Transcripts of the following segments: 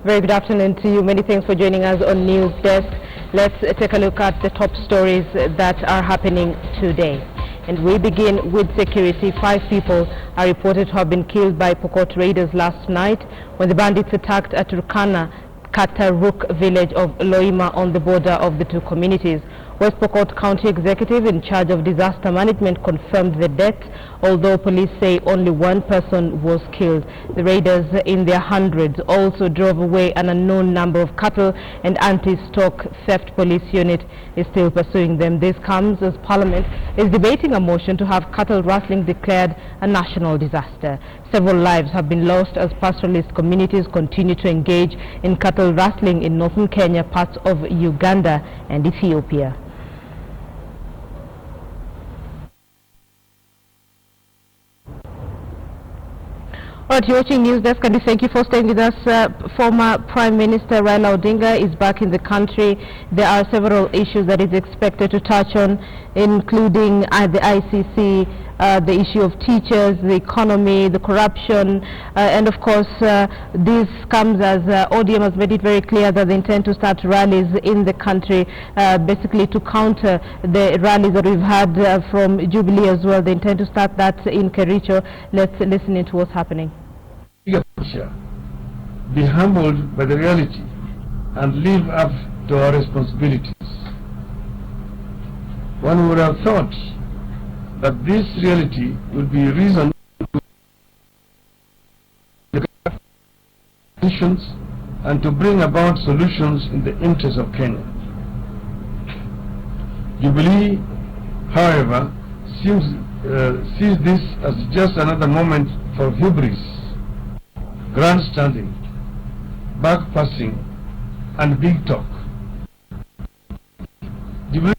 Very good afternoon to you. Many thanks for joining us on Newsdesk. Let's take a look at the top stories that are happening today. And we begin with security. 5 people are reported to have been killed by Pokot raiders last night when the bandits attacked at Turkana Kataruk village of Loima on the border of the two communities. West Pokot County Executive in charge of disaster management confirmed the death, although police say only 1 person was killed. The raiders in their hundreds also drove away an unknown number of cattle, and anti-stock theft police unit is still pursuing them. This comes as Parliament is debating a motion to have cattle rustling declared a national disaster. Several lives have been lost as pastoralist communities continue to engage in cattle rustling in northern Kenya, parts of Uganda and Ethiopia. All right, you're watching Newsdesk, and we thank you for staying with us. Former Prime Minister Raila Odinga is back in the country. There are several issues that is expected to touch on, including the ICC, the issue of teachers, the economy, the corruption, and of course this comes as ODM has made it very clear that they intend to start rallies in the country, basically to counter the rallies that we've had from Jubilee as well. They intend to start that in Kericho. Let's listen into what's happening. Be humbled by the reality and live up to our responsibilities. One would have thought that this reality would be reason to solutions and to bring about solutions in the interest of Kenya. Jubilee, however, sees this as just another moment for hubris, grandstanding, backpassing, and big talk. Jubilee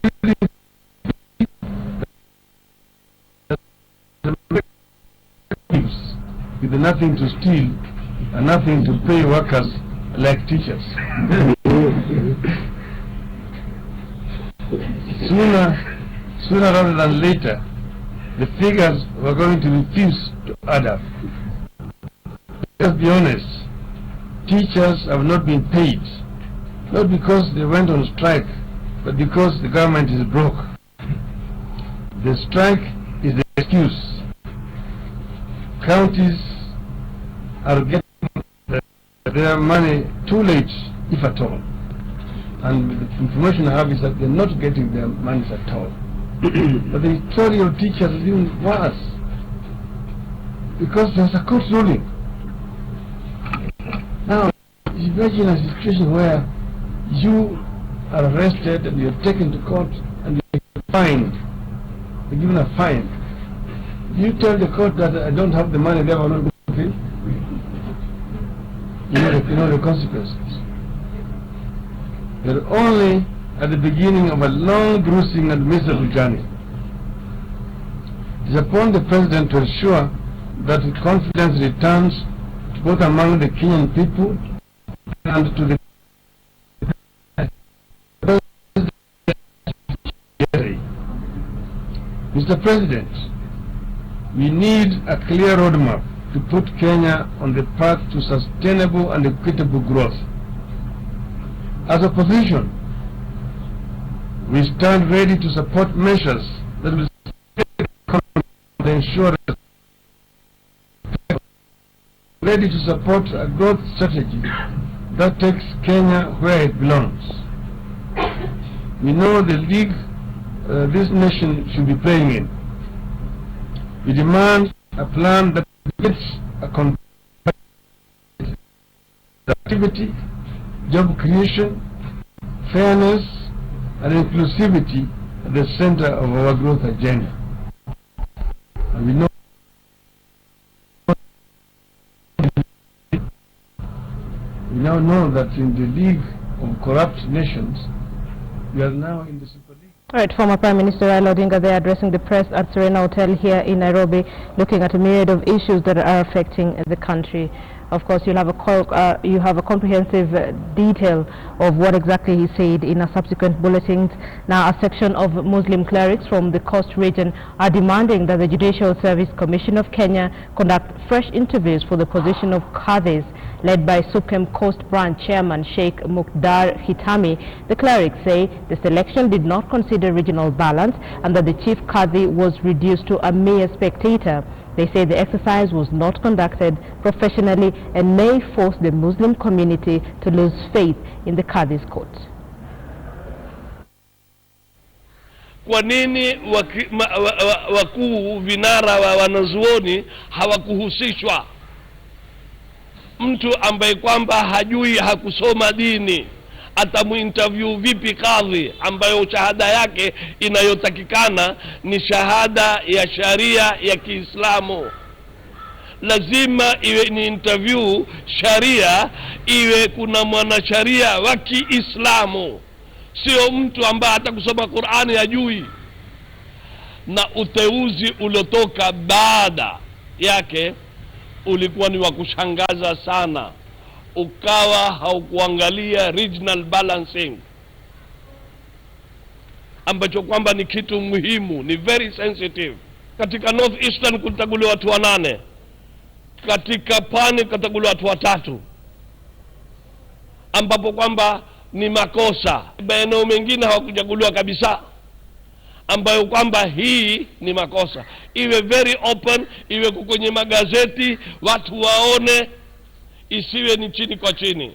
with nothing to steal and nothing to pay workers like teachers. Sooner rather than later, the figures were going to refuse to add up. Let's be honest, teachers have not been paid, not because they went on strike, but because the government is broke. The strike is the excuse. Counties are getting their money too late, if at all. And the information I have is that they're not getting their money at all. But the story of teachers is even worse, because there's a court ruling. Now, imagine a situation where you are arrested and you're taken to court and you're fined. You're given a fine. You tell the court that I don't have the money, therefore I'm not going to pay. You know the consequences. You're only at the beginning of a long, gruesome and miserable journey. It is upon the President to ensure that confidence returns both among the Kenyan people and to the Mr. President, we need a clear roadmap to put Kenya on the path to sustainable and equitable growth. As opposition, we stand ready to support measures that will ensure ready to support a growth strategy that takes Kenya where it belongs. We know the league this nation should be playing in. We demand a plan that gets activity, job creation, fairness, and inclusivity at the center of our growth agenda. And we now know that in the league of corrupt nations, we are now in the Super League. All right, former Prime Minister Raila Odinga there addressing the press at Serena Hotel here in Nairobi, looking at a myriad of issues that are affecting the country. Of course, you have a comprehensive detail of what exactly he said in a subsequent bulletin. Now, a section of Muslim clerics from the coast region are demanding that the Judicial Service Commission of Kenya conduct fresh interviews for the position of Qadhis, led by Supreme Coast Branch Chairman Sheikh Muqdar Hitami. The clerics say the selection did not consider regional balance and that the Chief Qadhi was reduced to a mere spectator. They say the exercise was not conducted professionally and may force the Muslim community to lose faith in the Qadhi's court. Kwa nini wakuu vinara wa wanazuoni hawakuhusishwa? Mtu ambaye kwamba hajui, hakusoma dini, atamuinterview vipi kadhi ambayo shahada yake inayotakikana ni shahada ya sharia ya Kiislamu? Lazima iwe ni interview sharia, iwe kuna mwanasharia wa Kiislamu, sio mtu ambaye atakusoma Qur'ani hajui. Na uteuzi uliotoka baada yake ulikuwa ni wa kushangaza sana, ukawa haukuangalia regional balancing, ambacho kwamba ni kitu muhimu, ni very sensitive. Katika North Eastern kutaguliwa watu 8, katika Pwani kutaguliwa watu 3, ambapo kwamba ni makosa. Maeneo mengine hawakuchaguliwa kabisa, ambayo kwamba hii ni makosa. Iwe very open, iwe kwenye magazeti, watu waone, isiwe ni chini kwa chini.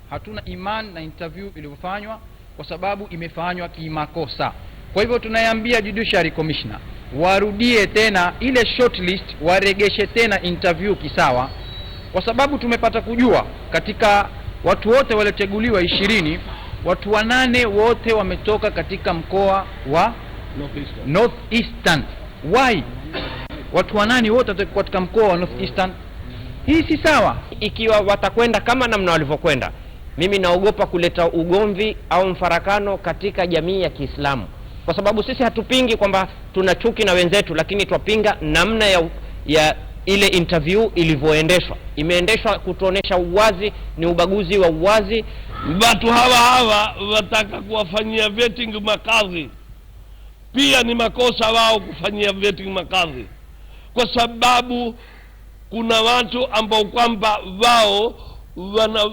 Hatuna imani na interview iliyofanywa kwa sababu imefanywa kimakosa. Kwa hivyo tunaiambia Judiciary Commissioner warudie tena ile shortlist, waregeshe tena interview kisawa, kwa sababu tumepata kujua katika watu wote waliochaguliwa 20, watu 8 wote wametoka katika mkoa wa North Eastern. Why? Watu 8 wote watakuwa katika mkoa wa North Eastern. Hii si sawa. Ikiwa watakwenda kama namna walivyokwenda, mimi naogopa kuleta ugomvi au mfarakano katika jamii ya Kiislamu, kwa sababu sisi hatupingi kwamba tuna chuki na wenzetu, lakini twapinga namna ya ile interview ilivyoendeshwa. Imeendeshwa kutuonesha uwazi, ni ubaguzi wa uwazi. Watu hawa wataka kuwafanyia vetting makadhi, pia ni makosa wao kufanyia vetting makadhi, kwa sababu kuna watu ambao kwamba wao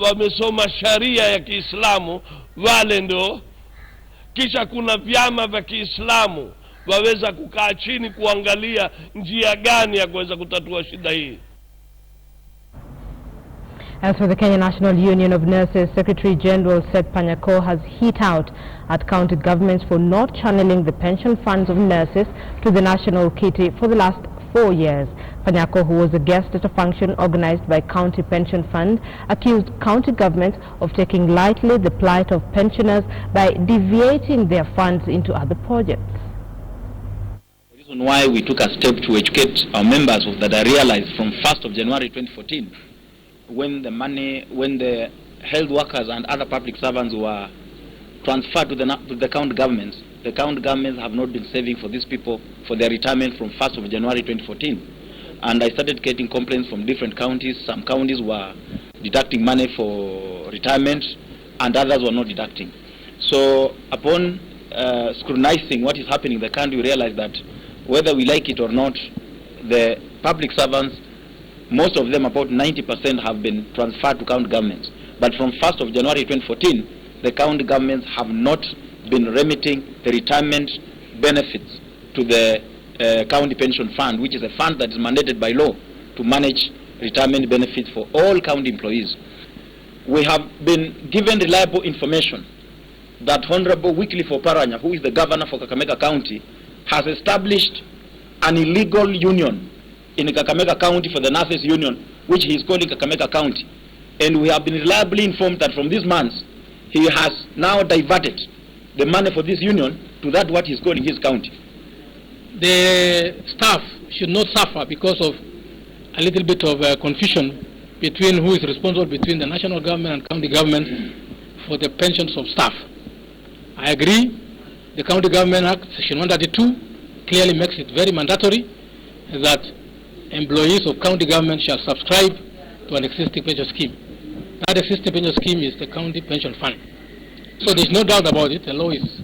wamesoma sharia ya Kiislamu, wale ndo. Kisha kuna vyama vya Kiislamu waweza kukaa chini kuangalia njia gani ya kuweza kutatua shida hii. As for the Kenya National Union of Nurses, Secretary General Seth Panyako has hit out at county governments for not channeling the pension funds of nurses to the national kitty for the last 4 years. Panyako, who was a guest at a function organized by County Pension Fund, accused county governments of taking lightly the plight of pensioners by deviating their funds into other projects. The reason why we took a step to educate our members was that I realized from 1st of January 2014, when the health workers and other public servants were transferred to the county governments, the county governments have not been saving for these people for their retirement from 1st of January 2014. And I started getting complaints from different counties. Some counties were deducting money for retirement and others were not deducting. So upon scrutinizing what is happening in the country, we realized that whether we like it or not, the public servants, most of them, about 90%, have been transferred to county governments. But from 1st of January 2014, the county governments have not been remitting the retirement benefits to the county pension fund, which is a fund that is mandated by law to manage retirement benefits for all county employees. We have been given reliable information that Honorable Wycliffe Oparanya, who is the governor for Kakamega County, has established an illegal union in Kakamega County for the Nurses Union, which he is calling Kakamega County. And we have been reliably informed that from this month, he has now diverted the money for this union to that what he is calling his county. The staff should not suffer because of a little bit of confusion between who is responsible between the national government and county government for the pensions of staff. I agree. The County Government Act, Section 132, clearly makes it very mandatory that employees of county government shall subscribe to an existing pension scheme. That existing pension scheme is the county pension fund. So there's no doubt about it. The law is.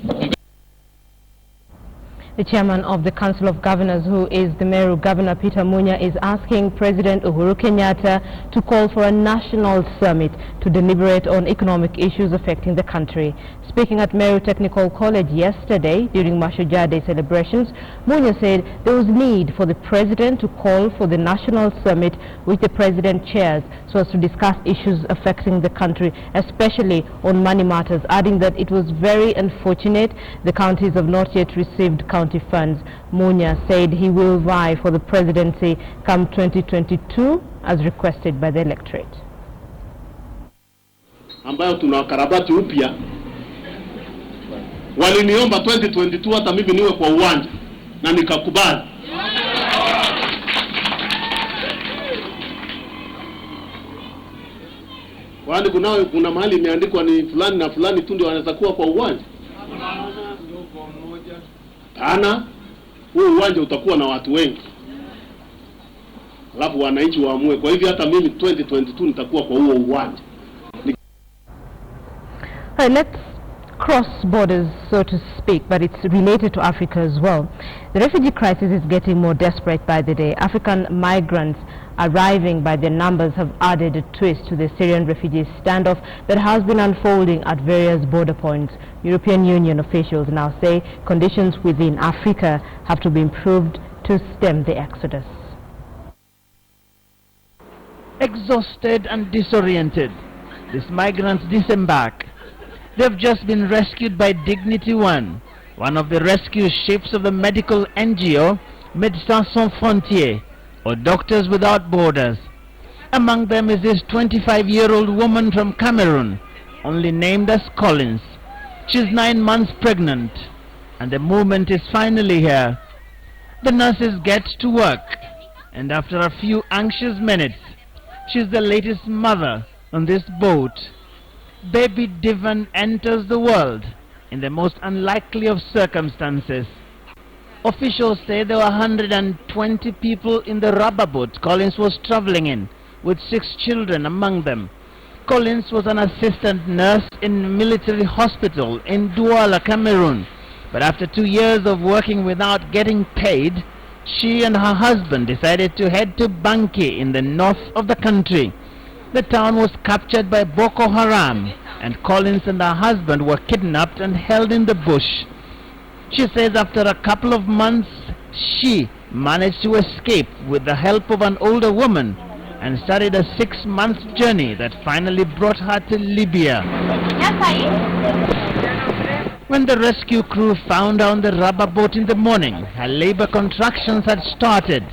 The chairman of the Council of Governors, who is the Meru Governor Peter Munya, is asking President Uhuru Kenyatta to call for a national summit to deliberate on economic issues affecting the country. Speaking at Meru Technical College yesterday during Mashujaa Day celebrations, Munya said there was need for the president to call for the national summit which the president chairs so as to discuss issues affecting the country, especially on money matters, adding that it was very unfortunate the counties have not yet received county funds. Munya said he will vie for the presidency come 2022 as requested by the electorate. Ambayo tunakarabati upya, waliniomba 2022 hata mimi niwe kwa uwanja na nikakubali. Kwani kuna mahali imeandikwa ni fulani na fulani tu ndio wanaweza kuwa kwa uwanja? Ana huo uwanja utakuwa na watu wengi, alafu wananchi waamue. Kwa hivyo hata mimi 2022 nitakuwa kwa huo uwanja. Let's cross borders, so to speak, but it's related to Africa as well. The refugee crisis is getting more desperate by the day. African migrants arriving by their numbers have added a twist to the Syrian refugee standoff that has been unfolding at various border points. European Union officials now say conditions within Africa have to be improved to stem the exodus. Exhausted and disoriented, these migrants disembark. They've just been rescued by Dignity One, one of the rescue ships of the medical NGO Médecins Sans Frontières, or Doctors Without Borders. Among them is this 25-year-old woman from Cameroon, only named as Collins. She's 9 months pregnant, and the movement is finally here. The nurses get to work, and after a few anxious minutes, she's the latest mother on this boat. Baby Divan enters the world in the most unlikely of circumstances. Officials say there were 120 people in the rubber boat Collins was traveling in, with 6 children among them. Collins was an assistant nurse in a military hospital in Douala, Cameroon. But after 2 years of working without getting paid, she and her husband decided to head to Banki in the north of the country. The town was captured by Boko Haram, and Collins and her husband were kidnapped and held in the bush. She says after a couple of months, she managed to escape with the help of an older woman and started a 6-month journey that finally brought her to Libya. When the rescue crew found her on the rubber boat in the morning, her labor contractions had started.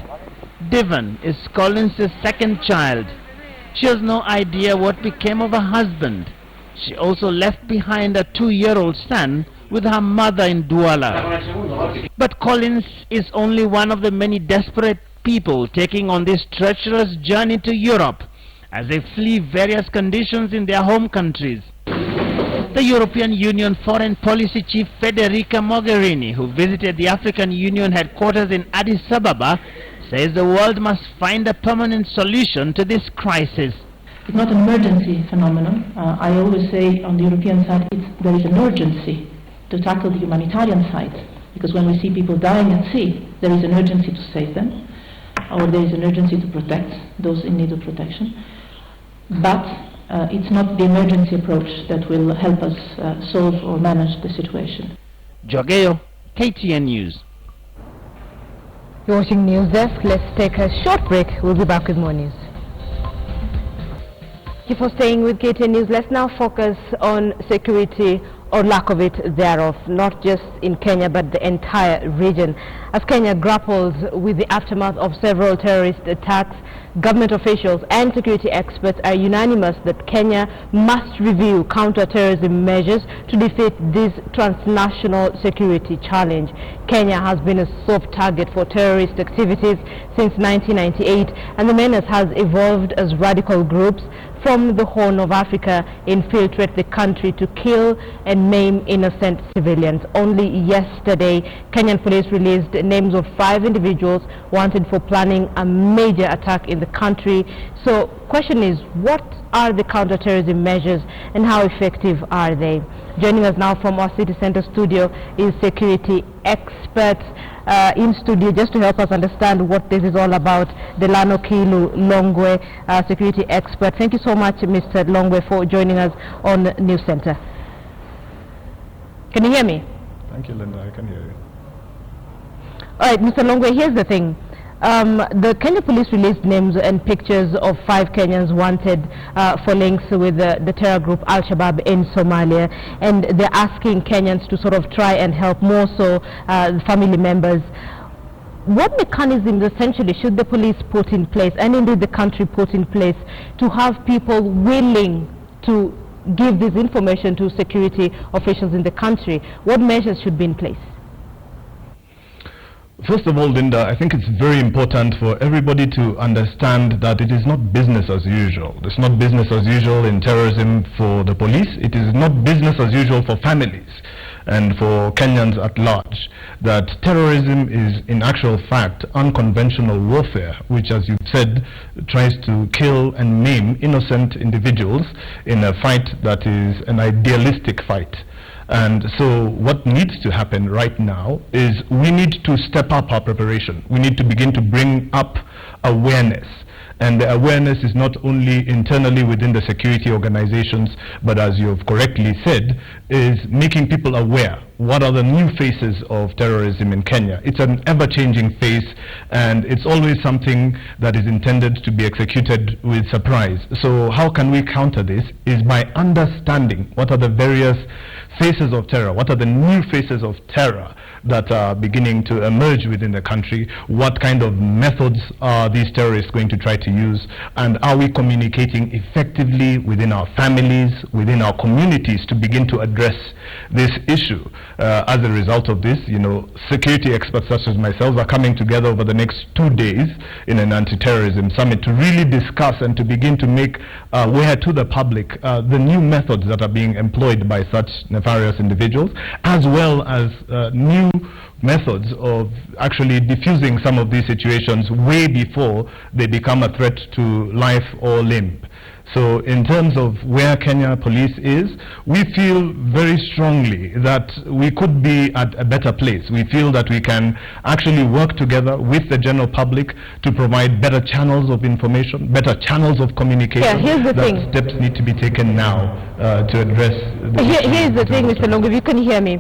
Divan is Collins' second child. She has no idea what became of her husband. She also left behind a 2-year-old son with her mother in Douala. But Collins is only one of the many desperate people taking on this treacherous journey to Europe as they flee various conditions in their home countries. The European Union Foreign Policy Chief Federica Mogherini, who visited the African Union headquarters in Addis Ababa, says the world must find a permanent solution to this crisis. It's not an emergency phenomenon. I always say on the European side there is an urgency to tackle the humanitarian side, because when we see people dying at sea, there is an urgency to save them, or there is an urgency to protect those in need of protection. But it's not the emergency approach that will help us solve or manage the situation. Jogeo, KTN News. You're watching Newsdesk. Let's take a short break. We'll be back with more news. Thank you for staying with KTN News. Let's now focus on security or lack of it thereof, not just in Kenya but the entire region. As Kenya grapples with the aftermath of several terrorist attacks, government officials and security experts are unanimous that Kenya must review counter-terrorism measures to defeat this transnational security challenge. Kenya has been a soft target for terrorist activities since 1998, and the menace has evolved as radical groups from the Horn of Africa infiltrate the country to kill and maim innocent civilians. Only yesterday, Kenyan police released names of 5 individuals wanted for planning a major attack in the country So question is, what are the counter-terrorism measures and how effective are they? Joining us now from our City Center studio is security expert in studio just to help us understand what this is all about, Delano Kilu Longwe, security expert. Thank you so much, Mr. Longwe, for joining us on News Center. Can you hear me? Thank you, Linda. I can hear you. All right, Mr. Longwe, here's the thing. The Kenya police released names and pictures of 5 Kenyans wanted for links with the terror group Al-Shabaab in Somalia, and they're asking Kenyans to sort of try and help more so family members. What mechanisms essentially should the police put in place, and indeed the country put in place, to have people willing to give this information to security officials in the country? What measures should be in place? First of all, Linda, I think it's very important for everybody to understand that it is not business as usual. It's not business as usual in terrorism for the police. It is not business as usual for families and for Kenyans at large. That terrorism is in actual fact unconventional warfare, which, as you've said, tries to kill and maim innocent individuals in a fight that is an idealistic fight. And so what needs to happen right now is we need to step up our preparation. We need to begin to bring up awareness. And the awareness is not only internally within the security organizations, but as you have correctly said, is making people aware. What are the new faces of terrorism in Kenya? It's an ever-changing face, and it's always something that is intended to be executed with surprise. So how can we counter this? Is by understanding what are the various faces of terror, what are the new faces of terror that are beginning to emerge within the country, what kind of methods are these terrorists going to try to use, and are we communicating effectively within our families, within our communities to begin to address this issue. As a result of this, security experts such as myself are coming together over the next 2 days in an anti-terrorism summit to really discuss and to begin to make aware to the public the new methods that are being employed by such nefarious individuals, as well as new methods of actually diffusing some of these situations way before they become a threat to life or limb. So in terms of where Kenya Police is, we feel very strongly that we could be at a better place. We feel that we can actually work together with the general public to provide better channels of information, better channels of communication. Yeah, here's the thing. Steps need to be taken now to address Here's the thing, Mr. Long, if you can hear me.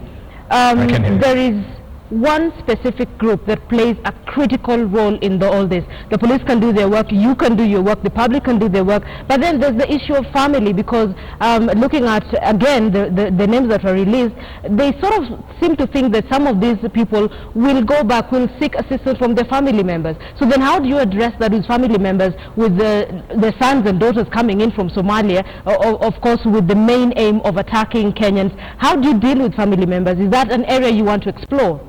I can hear you. There is one specific group that plays a critical role in all this. The police can do their work, you can do your work, the public can do their work, but then there's the issue of family, because looking at, again, the names that were released, they sort of seem to think that some of these people will go back, will seek assistance from their family members. So then how do you address that with family members, with the sons and daughters coming in from Somalia, of course with the main aim of attacking Kenyans? How do you deal with family members? Is that an area you want to explore?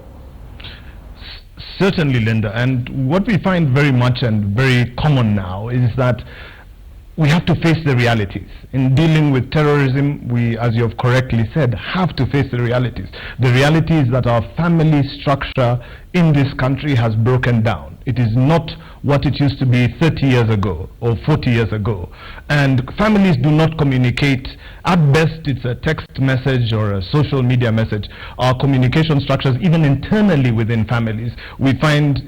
Certainly, Linda, and what we find very much and very common now is that we have to face the realities. In dealing with terrorism, we, as you have correctly said, have to face the realities. The reality is that our family structure in this country has broken down. It is not what it used to be 30 years ago or 40 years ago. And families do not communicate. At best, it's a text message or a social media message. Our communication structures, even internally within families, we find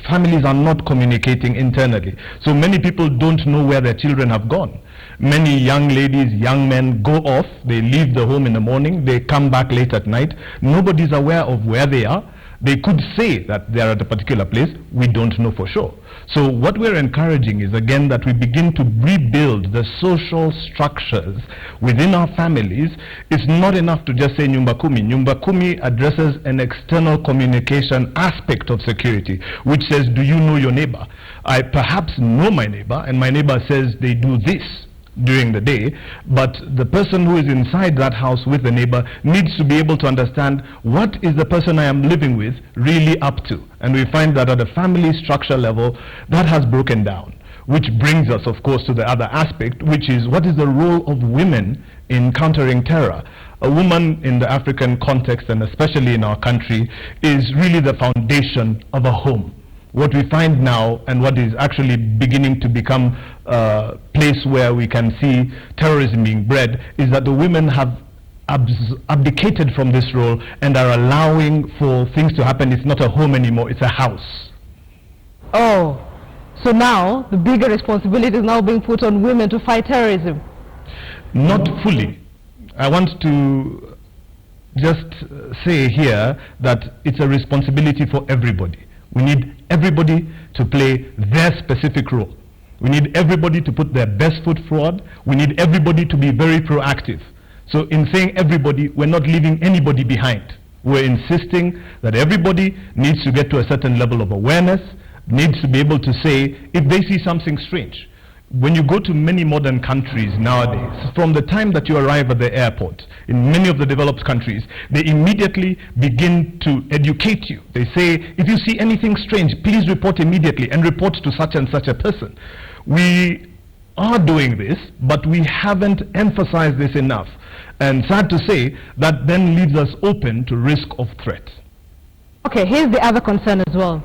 families are not communicating internally. So many people don't know where their children have gone. Many young ladies, young men go off, they leave the home in the morning, they come back late at night. Nobody's aware of where they are. They could say that they are at a particular place. We don't know for sure. So what we're encouraging is, again, that we begin to rebuild the social structures within our families. It's not enough to just say Nyumba Kumi. Nyumba Kumi addresses an external communication aspect of security, which says, do you know your neighbor? I perhaps know my neighbor, and my neighbor says they do this during the day, but the person who is inside that house with the neighbor needs to be able to understand what is the person I am living with really up to. And we find that at a family structure level, that has broken down, which brings us, of course, to the other aspect, which is what is the role of women in countering terror. A woman in the African context, and especially in our country, is really the foundation of a home. what we find now and what is actually beginning to become a place where we can see terrorism being bred is that the women have abdicated from this role and are allowing for things to happen. It's not a home anymore, it's a house. Oh, so now the bigger responsibility is now being put on women to fight terrorism? Not fully. I want to just say here that it's a responsibility for everybody. We need everybody to play their specific role. We need everybody to put their best foot forward. We need everybody to be very proactive. So in saying everybody, we're not leaving anybody behind. We're insisting that everybody needs to get to a certain level of awareness, needs to be able to say if they see something strange. When you go to many modern countries nowadays, from the time that you arrive at the airport, in many of the developed countries, they immediately begin to educate you. They say, if you see anything strange, please report immediately and report to such and such a person. We are doing this, but we haven't emphasized this enough. And sad to say, that then leaves us open to risk of threat. Okay, here's the other concern as well.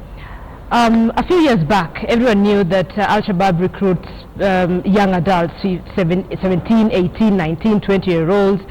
A few years back, everyone knew that Al-Shabaab recruits young adults, 17, 18, 19, 20-year-olds.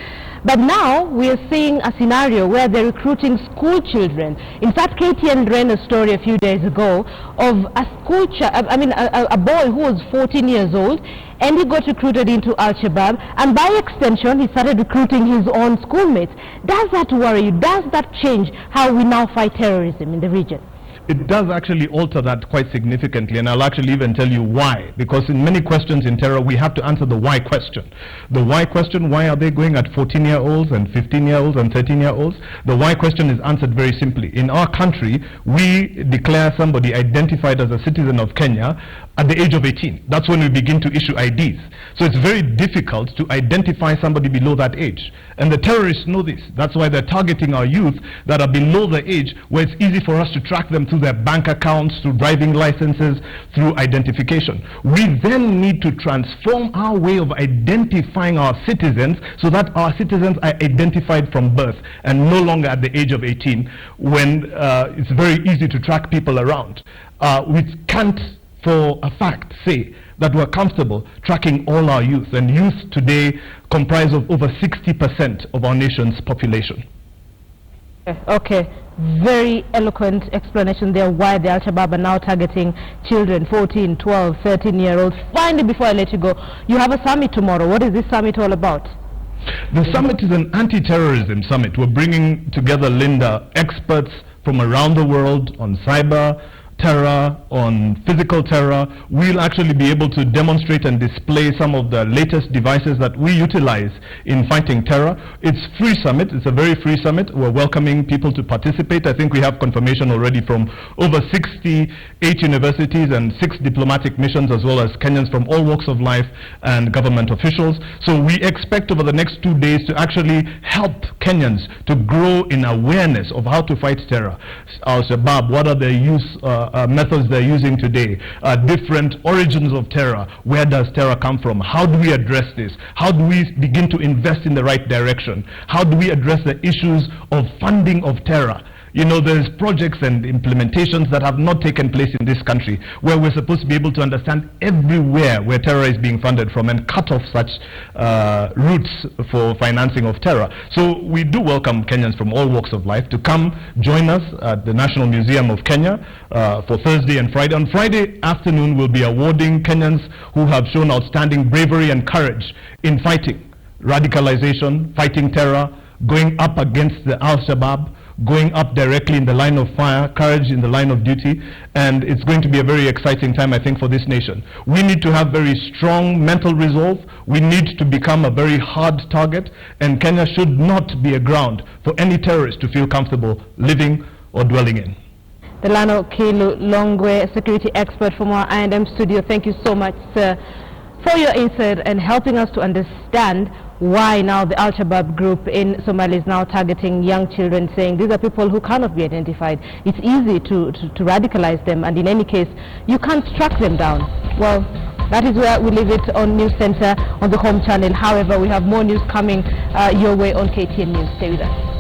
But now we are seeing a scenario where they're recruiting school children. In fact, KTN ran a story a few days ago of a boy who was 14 years old, and he got recruited into Al-Shabaab, and by extension, he started recruiting his own schoolmates. Does that worry you? Does that change how we now fight terrorism in the region? It does actually alter that quite significantly, and I'll actually even tell you why. Because in many questions in terror, we have to answer the why question. The why question, why are they going at 14-year-olds and 15-year-olds and 13-year-olds? The why question is answered very simply. In our country, we declare somebody identified as a citizen of Kenya at the age of 18. That's when we begin to issue IDs. So it's very difficult to identify somebody below that age. And the terrorists know this. That's why they're targeting our youth that are below the age, where it's easy for us to track them through their bank accounts, through driving licenses, through identification. We then need to transform our way of identifying our citizens so that our citizens are identified from birth and no longer at the age of 18, when it's very easy to track people around. We can't for a fact say that we're comfortable tracking all our youth, and youth today comprise of over 60% of our nation's population. Okay, very eloquent explanation there why the Al-Shabaab are now targeting children, 14, 12, 13-year-olds. Finally, before I let you go, you have a summit tomorrow. What is this summit all about? The summit is an anti-terrorism summit. We're bringing together, Linda, experts from around the world on cyber terror, on physical terror. We'll actually be able to demonstrate and display some of the latest devices that we utilize in fighting terror. It's free summit. It's a very free summit. We're welcoming people to participate. I think we have confirmation already from over 68 universities and 6 diplomatic missions, as well as Kenyans from all walks of life and government officials. So we expect over the next 2 days to actually help Kenyans to grow in awareness of how to fight terror. Al-Shabaab, what are their methods they're using today, different origins of terror. Where does terror come from? How do we address this? How do we begin to invest in the right direction? How do we address the issues of funding of terror? You know, there's projects and implementations that have not taken place in this country, where we're supposed to be able to understand everywhere where terror is being funded from and cut off such routes for financing of terror. So we do welcome Kenyans from all walks of life to come join us at the National Museum of Kenya for Thursday and Friday. On Friday afternoon, we'll be awarding Kenyans who have shown outstanding bravery and courage in fighting radicalization, fighting terror, going up against the Al-Shabaab, going up directly in the line of fire, courage in the line of duty, and it's going to be a very exciting time, I think, for this nation. We need to have very strong mental resolve. We need to become a very hard target, and Kenya should not be a ground for any terrorist to feel comfortable living or dwelling in. Delano Kilu Longwe, security expert from our I&M studio. Thank you so much, sir, for your insight and helping us to understand why now the Al-Shabaab group in Somalia is now targeting young children, saying these are people who cannot be identified. It's easy to radicalize them, and in any case, you can't track them down. Well, that is where we leave it on News Center on the home channel. However, we have more news coming your way on KTN News. Stay with us.